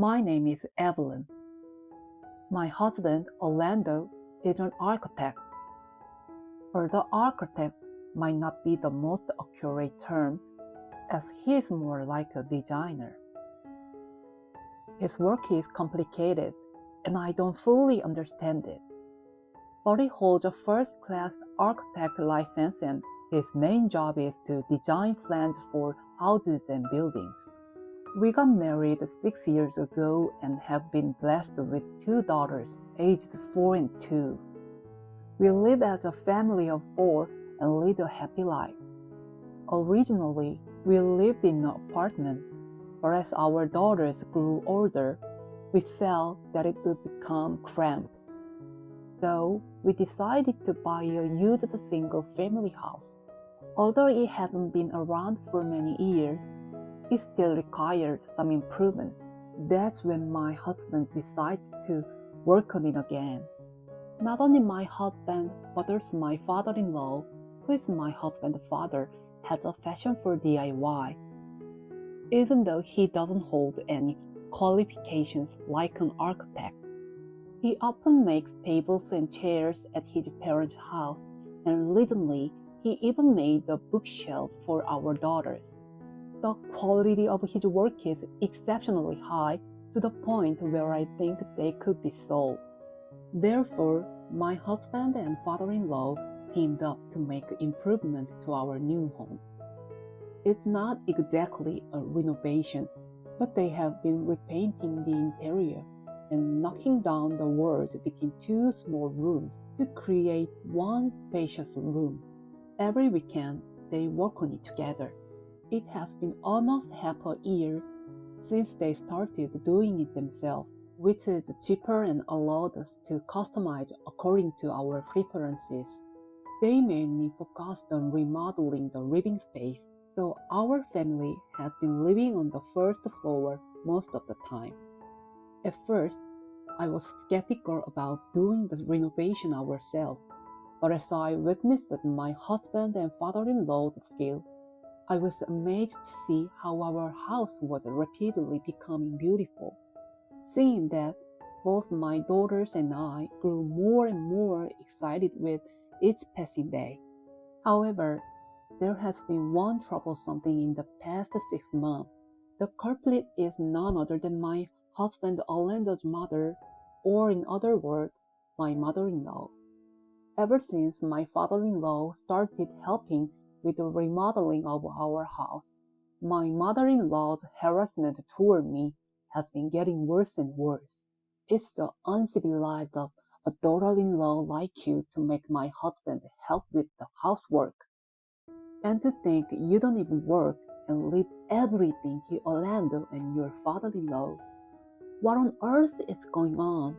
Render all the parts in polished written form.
My name is Evelyn. My husband, Orlando, is an architect. Although architect might not be the most accurate term, as he is more like a designer. His work is complicated, and I don't fully understand it. But he holds a first-class architect license, and his main job is to design plans for houses and buildings. We got married 6 years ago and have been blessed with 2 daughters, aged 4 and 2. We live as a family of 4 and lead a happy life. Originally, we lived in an apartment, but as our daughters grew older, we felt that it would become cramped. So we decided to buy a used single-family house. Although it hasn't been around for many years, it still required some improvement. That's when my husband decided to work on it again. Not only my husband, but also my father-in-law, who is my husband's father, has a passion for DIY. Even though he doesn't hold any qualifications like an architect, he often makes tables and chairs at his parents' house, and recently he even made a bookshelf for our daughters. The quality of his work is exceptionally high, to the point where I think they could be sold. Therefore, my husband and father-in-law teamed up to make improvement to our new home. It's not exactly a renovation, but they have been repainting the interior and knocking down the walls between 2 small rooms to create one spacious room. Every weekend, they work on it together. It has been almost half a year since they started doing it themselves, which is cheaper and allowed us to customize according to our preferences. They mainly focused on remodeling the living space, so our family has been living on the first floor most of the time. At first, I was skeptical about doing the renovation ourselves, but as I witnessed my husband and father-in-law's skill, I was amazed to see how our house was rapidly becoming beautiful. Seeing that, both my daughters and I grew more and more excited with each passing day. However, there has been one troublesome thing in the past 6 months. The culprit is none other than my husband Orlando's mother, or in other words, my mother-in-law. Ever since my father-in-law started helping with the remodeling of our house, my mother-in-law's harassment toward me has been getting worse and worse. It's the uncivilized of a daughter-in-law like you to make my husband help with the housework. And to think you don't even work and leave everything to Orlando and your father-in-law. What on earth is going on?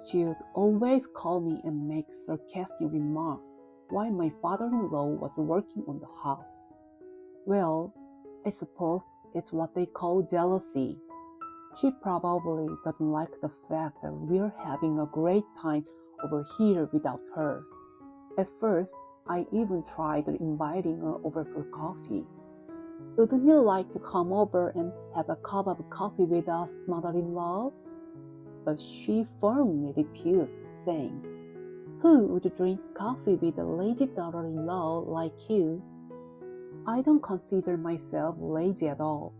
She would always call me and make sarcastic remarks while my father-in-law was working on the house. Well, I suppose it's what they call jealousy. She probably doesn't like the fact that we're having a great time over here without her. At first, I even tried inviting her over for coffee. Wouldn't you like to come over and have a cup of coffee with us, mother-in-law? But she firmly refused, saying, "Who would drink coffee with a lazy daughter-in-law like you?" I don't consider myself lazy at all.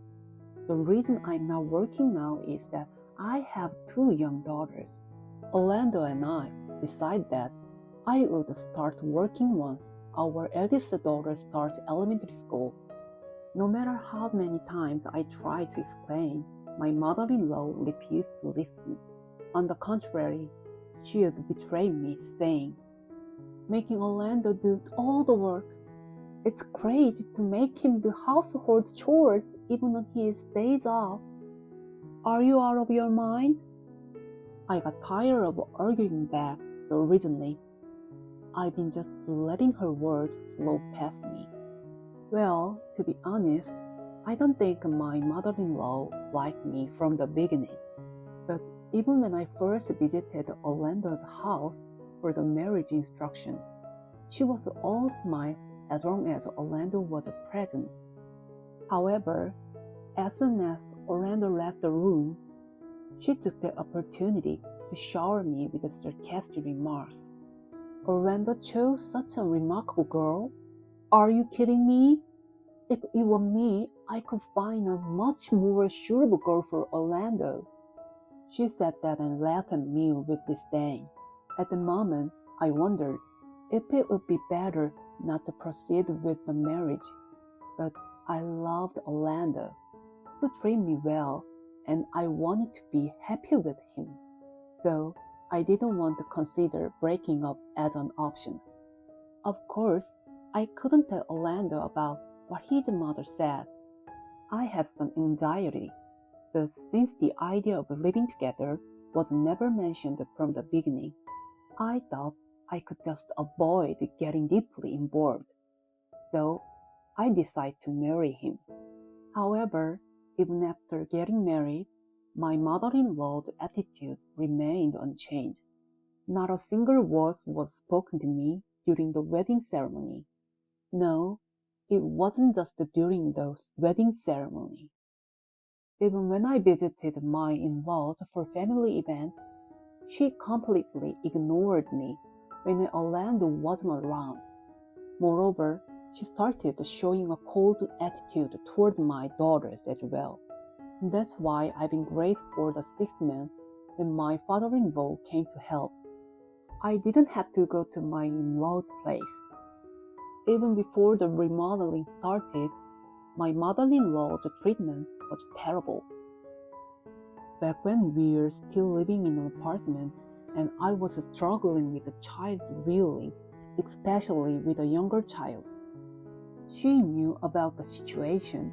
The reason I'm not working now is that I have 2 young daughters. Orlando and I decided that I would start working once our eldest daughter starts elementary school. No matter how many times I tried to explain, my mother-in-law refused to listen. On the contrary, she would betray me, saying, "Making Orlando do all the work. It's crazy to make him do household chores even on his days off. Are you out of your mind?" I got tired of arguing back, so originally, I've been just letting her words flow past me. Well, to be honest, I don't think my mother-in-law liked me from the beginning. But even when I first visited Orlando's house for the marriage instruction, she was all smile as long as Orlando was present. However, as soon as Orlando left the room, She took that opportunity to shower me with sarcastic remarks. Orlando chose such a remarkable girl? Are you kidding me? If it were me, I could find a much more suitable girl for Orlando. She said that and laughed at me with disdain. At the moment, I wondered if it would be better not to proceed with the marriage, but I loved Orlando, who treated me well, and I wanted to be happy with him. So I didn't want to consider breaking up as an option. Of course, I couldn't tell Orlando about what his mother said. I had some anxiety, but since the idea of living together was never mentioned from the beginning, I thought I could just avoid getting deeply involved. So I decided to marry him. However, even after getting married, my mother-in-law's attitude remained unchanged. Not a single word was spoken to me during the wedding ceremony. No, it wasn't just during the wedding ceremony. Even when I visited my in-laws for family events, she completely ignored me when Orlando wasn't around. Moreover, she started showing a cold attitude toward my daughters as well. That's why I've been grateful for the 6 months when my father-in-law came to help. I didn't have to go to my in-law's place. Even before the remodeling started, my mother-in-law's treatment was terrible. Back when we were still living in an apartment and I was struggling with a child rearing, especially with a younger child. She knew about the situation,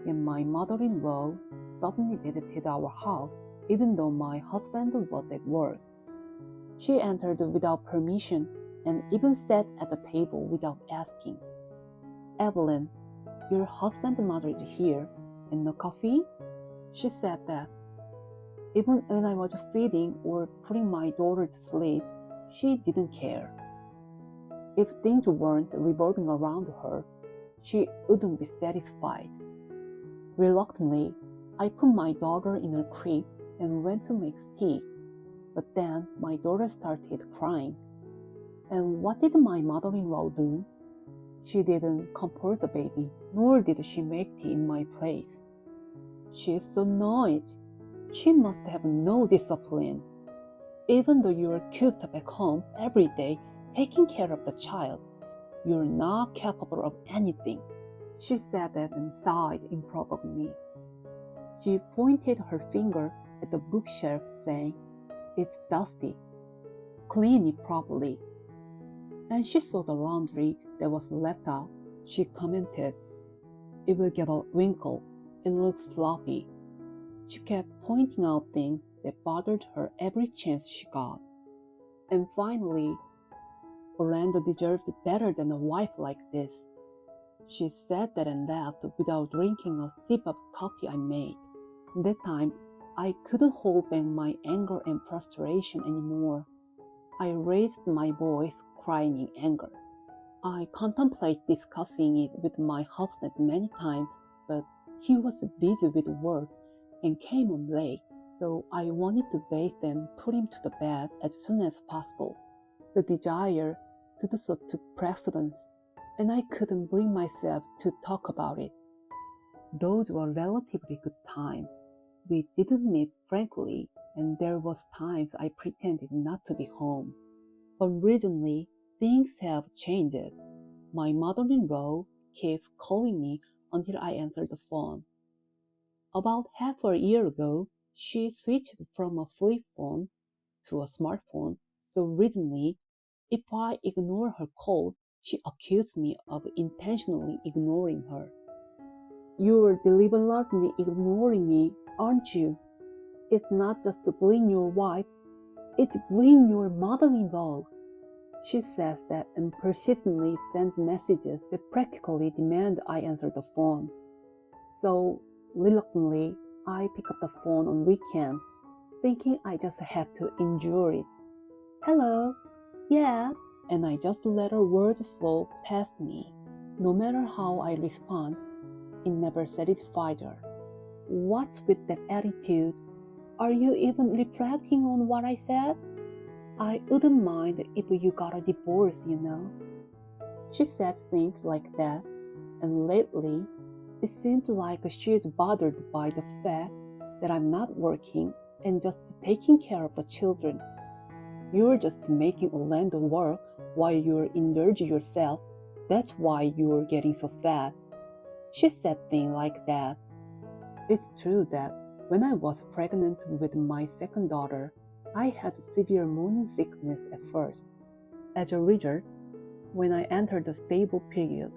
and my mother-in-law suddenly visited our house even though my husband was at work. She entered without permission and even sat at the table without asking. "Evelyn, your husband's mother is here, and no coffee?" She said that. Even when I was feeding or putting my daughter to sleep, she didn't care. If things weren't revolving around her, she wouldn't be satisfied. Reluctantly, I put my daughter in her crib and went to make tea. But then my daughter started crying. And what did my mother-in-law do? She didn't comfort the baby, nor did she make tea in my place. She's so noisy. She must have no discipline. Even though you're cute back home every day taking care of the child, you're not capable of anything. She said that and sighed in front of me. She pointed her finger at the bookshelf saying, "It's dusty. Clean it properly." And she saw the laundry that was left out. She commented, "It will get a wrinkle. It looks sloppy." She kept pointing out things that bothered her every chance she got. And finally, Orlando deserved better than a wife like this. She said that and left without drinking a sip of coffee I made. That time, I couldn't hold back my anger and frustration anymore. I raised my voice, crying in anger. I contemplated discussing it with my husband many times, but he was busy with work and came home late, so I wanted to bathe and put him to the bed as soon as possible. The desire to do so took precedence, and I couldn't bring myself to talk about it. Those were relatively good times. We didn't meet frankly, and there was times I pretended not to be home. But recently, things have changed. My mother-in-law keeps calling me until I answer the phone. About half a year ago, she switched from a flip phone to a smartphone, so recently, if I ignore her call, she accused me of intentionally ignoring her. "You're deliberately ignoring me, aren't you? It's not just blame your wife, it's blame your mother-in-law." She says that and persistently sends messages that practically demand I answer the phone. So, reluctantly, I pick up the phone on weekends, thinking I just have to endure it. "Hello, yeah," and I just let her words flow past me. No matter how I respond, it never satisfied her. What's with that attitude? Are you even reflecting on what I said? I wouldn't mind if you got a divorce, you know. She said things like that, and lately, it seemed like she's bothered by the fact that I'm not working and just taking care of the children. You're just making Orlando work while you're indulging yourself. That's why you're getting so fat. She said things like that. It's true that when I was pregnant with my second daughter, I had severe morning sickness at first. As a result, when I entered the stable period,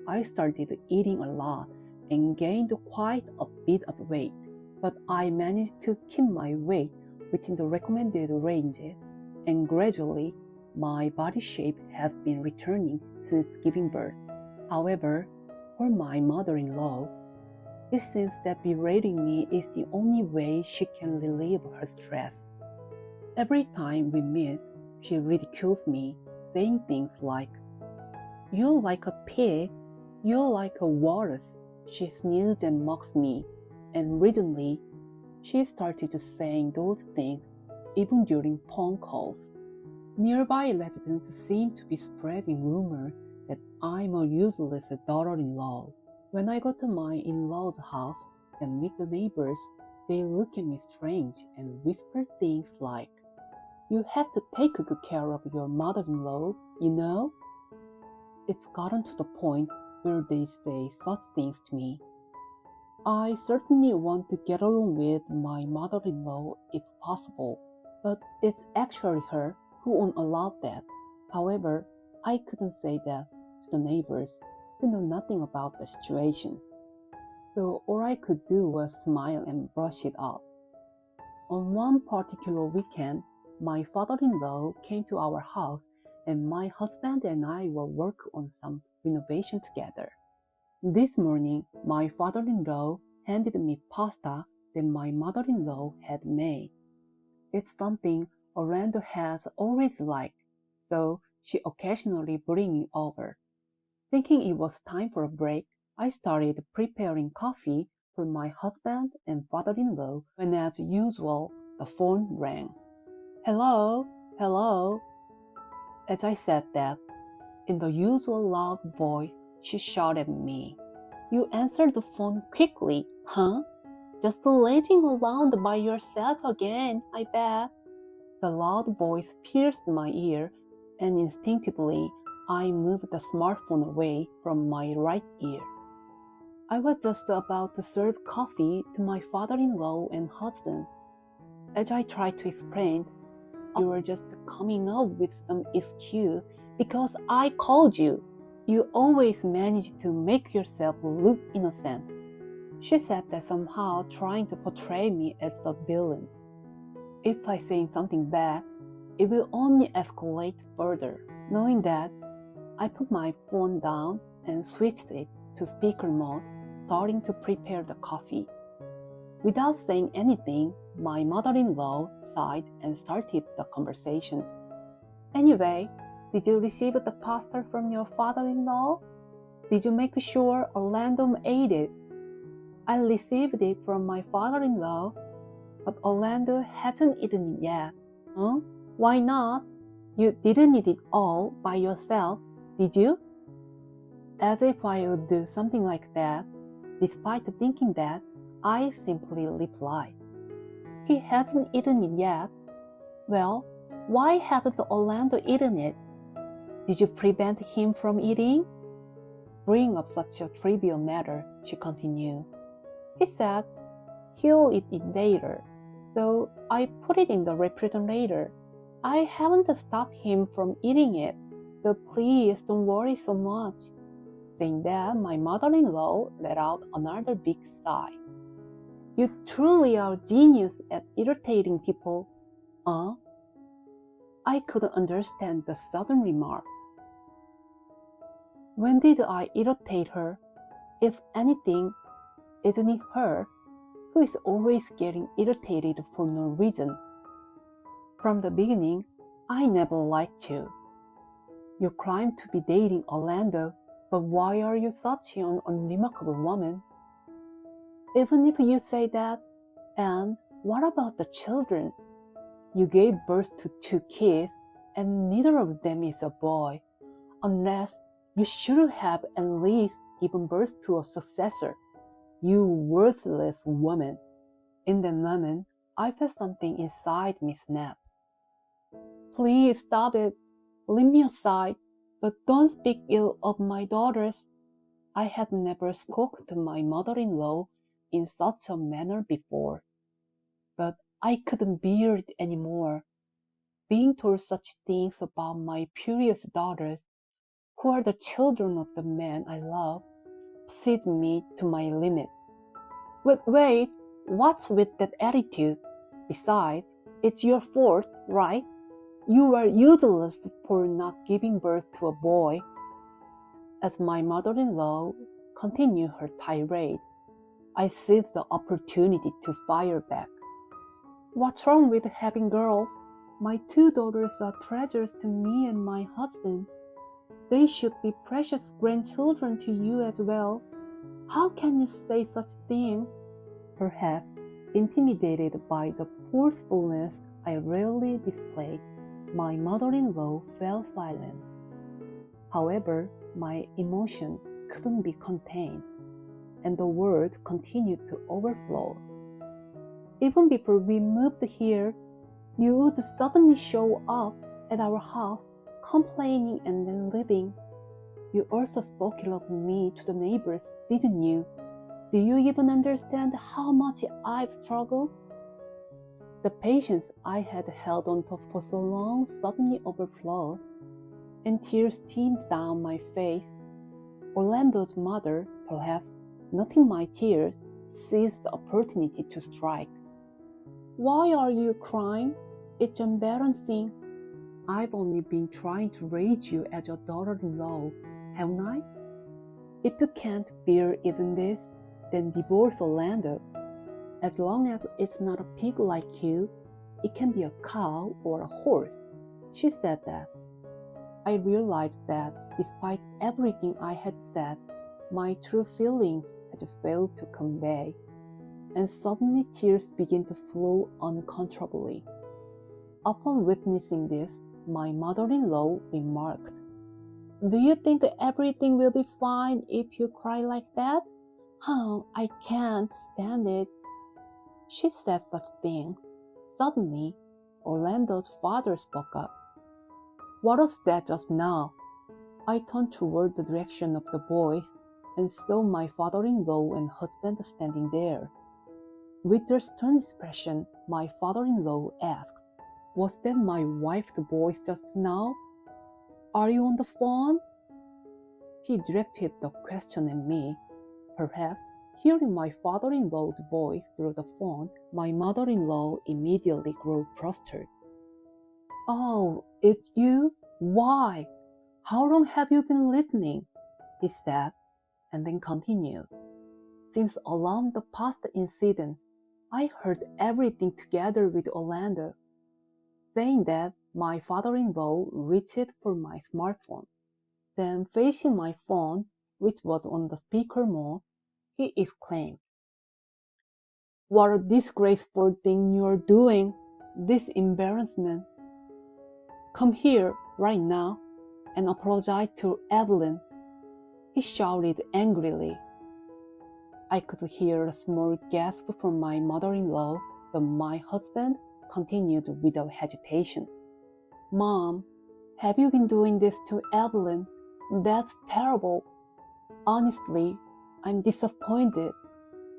I started eating a lot and gained quite a bit of weight, but I managed to keep my weight within the recommended range, and gradually my body shape has been returning since giving birth. However, for my mother-in-law, it seems that berating me is the only way she can relieve her stress. Every time we meet, she ridicules me, saying things like, "You're like a pig, you're like a walrus." She sneers and mocks me, and recently, she started saying those things even during phone calls. Nearby residents seem to be spreading rumors that I'm a useless daughter-in-law. When I go to my in-laws' house and meet the neighbors, they look at me strange and whisper things like, "You have to take good care of your mother-in-law, you know?" It's gotten to the point where they say such things to me. I certainly want to get along with my mother-in-law if possible, but it's actually her who won't allow that. However, I couldn't say that to the neighbors who know nothing about the situation. So all I could do was smile and brush it off. On one particular weekend, my father-in-law came to our house and my husband and I were working on some renovation together. This morning, my father-in-law handed me pasta that my mother-in-law had made. It's something Orlando has always liked, so she occasionally brings it over. Thinking it was time for a break, I started preparing coffee for my husband and father-in-law when, as usual, the phone rang. "Hello, hello." As I said that, in the usual loud voice, she shouted at me, "You answered the phone quickly, huh? Just lazing around by yourself again, I bet." The loud voice pierced my ear, and instinctively, I moved the smartphone away from my right ear. I was just about to serve coffee to my father-in-law and husband. As I tried to explain, "You were just coming up with some excuse because I called you. You always manage to make yourself look innocent." She said that, somehow trying to portray me as the villain. If I say something bad, it will only escalate further. Knowing that, I put my phone down and switched it to speaker mode, starting to prepare the coffee. Without saying anything, my mother-in-law sighed and started the conversation. "Anyway, did you receive the pasta from your father-in-law? Did you make sure Orlando ate it?" "I received it from my father-in-law, but Orlando hasn't eaten it yet." "Huh? Why not? You didn't eat it all by yourself, did you?" As if I would do something like that, despite thinking that, I simply replied, "He hasn't eaten it yet." "Well, why hasn't Orlando eaten it? Did you prevent him from eating?" Bringing up such a trivial matter, she continued, "He said he'll eat it later, so I put it in the refrigerator. I haven't stopped him from eating it, so please don't worry so much." Saying that, my mother-in-law let out another big sigh. "You truly are a genius at irritating people, huh?" I couldn't understand the sudden remark. When did I irritate her? If anything, isn't it her who is always getting irritated for no reason? From the beginning, I never liked you. You claim to be dating Orlando, but why are you such an unremarkable woman? Even if you say that, and What about the children? You gave birth to 2 kids, and neither of them is a boy, unless you should have at least given birth to a successor. You worthless woman. In that moment, I felt something inside me snap. Please stop it. Leave me aside, but don't speak ill of my daughters. I had never spoken to my mother-in-law in such a manner before, but I couldn't bear it anymore. Being told such things about my furious daughters, who are the children of the man I love, pushed me to my limit. Wait, what's with that attitude? Besides, it's your fault, right? You were useless for not giving birth to a boy. As my mother-in-law continued her tirade, I seized the opportunity to fire back. What's wrong with having girls? My 2 daughters are treasures to me and my husband. They should be precious grandchildren to you as well. How can you say such thing? Perhaps intimidated by the forcefulness I rarely displayed, my mother-in-law fell silent. However, my emotion couldn't be contained, and the words continued to overflow. Even before we moved here, you would suddenly show up at our house, complaining and then leaving. You also spoke ill of me to the neighbors, didn't you? Do you even understand how much I've struggled? The patience I had held on to for so long suddenly overflowed, and tears streamed down my face. Orlando's mother, perhaps noting my tears, seized the opportunity to strike. Why are you crying? It's embarrassing. I've only been trying to raise you as your daughter-in-law, haven't I? If you can't bear even this, then divorce Orlando. As long as it's not a pig like you, it can be a cow or a horse. She said that. I realized that despite everything I had said, my true feelings had failed to convey, and suddenly tears began to flow uncontrollably. Upon witnessing this, my mother-in-law remarked, Do you think everything will be fine if you cry like that? Oh, I can't stand it. She said such things. Suddenly, Orlando's father spoke up. What was that just now? I turned toward the direction of the boys and saw my father-in-law and husband standing there. With a stern expression, my father-in-law asked, Was that my wife's voice just now? Are you on the phone? He directed the question at me. Perhaps, hearing my father-in-law's voice through the phone, my mother-in-law immediately grew flustered. Oh, it's you? Why? How long have you been listening? He said, and then continued. Since around the past incident, I heard everything together with Orlando. Saying that, my father-in-law reached for my smartphone. Then, facing my phone, which was on the speaker mode, he exclaimed, What a disgraceful thing you're doing! This embarrassment! Come here, right now, and apologize to Evelyn, he shouted angrily. I could hear a small gasp from my mother-in-law, but my husband continued without hesitation. Mom, have you been doing this to Evelyn? That's terrible. Honestly, I'm disappointed.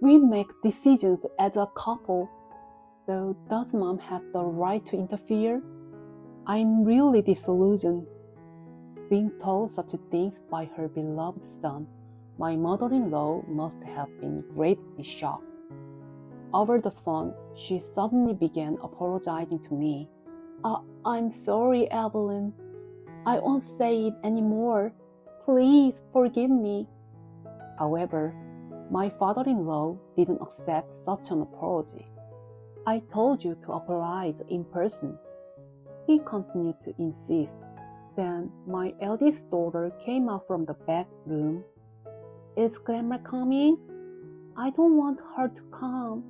We make decisions as a couple, so does Mom have the right to interfere? I'm really disillusioned. Being told such things by her beloved son, my mother-in-law must have been greatly shocked. Over the phone, she suddenly began apologizing to me. I'm sorry, Evelyn. I won't say it anymore. Please forgive me. However, my father-in-law didn't accept such an apology. I told you to apologize in person. He continued to insist. Then my eldest daughter came out from the back room. Is Grandma coming? I don't want her to come.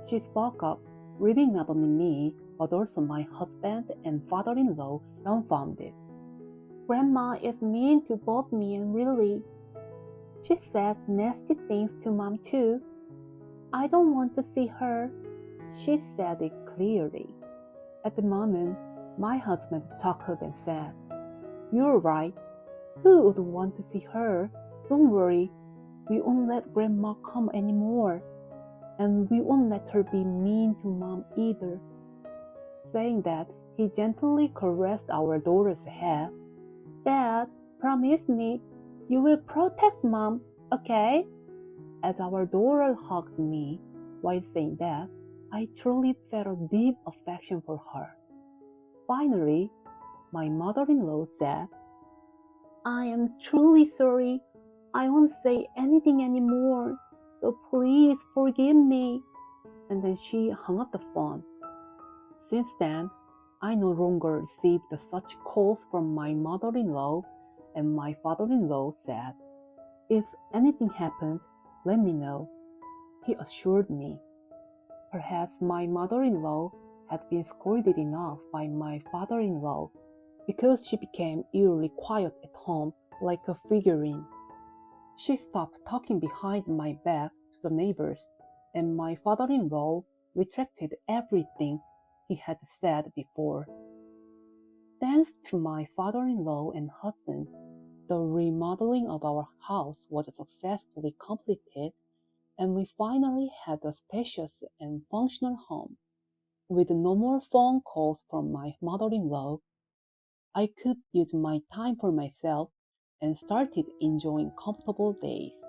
She spoke up, leaving not only me, but also my husband and father-in-law dumbfounded. Grandma is mean to both me and Lily. She said nasty things to Mom too. I don't want to see her. She said it clearly. At the moment, my husband chuckled and said, You're right. Who would want to see her? Don't worry. We won't let Grandma come anymore. And we won't let her be mean to Mom either. Saying that, he gently caressed our daughter's head. Dad, promise me you will protect Mom, okay? As our daughter hugged me while saying that, I truly felt a deep affection for her. Finally, my mother-in-law said, I am truly sorry. I won't say anything anymore, so please forgive me. And then she hung up the phone. Since then, I no longer received such calls from my mother-in-law, and my father-in-law said, If anything happens, let me know. He assured me. Perhaps my mother-in-law had been scolded enough by my father-in-law because she became eerily quiet at home like a figurine. She stopped talking behind my back to the neighbors, and my father-in-law retracted everything he had said before. Thanks to my father-in-law and husband, the remodeling of our house was successfully completed, and we finally had a spacious and functional home. With no more phone calls from my mother-in-law, I could use my time for myself and started enjoying comfortable days.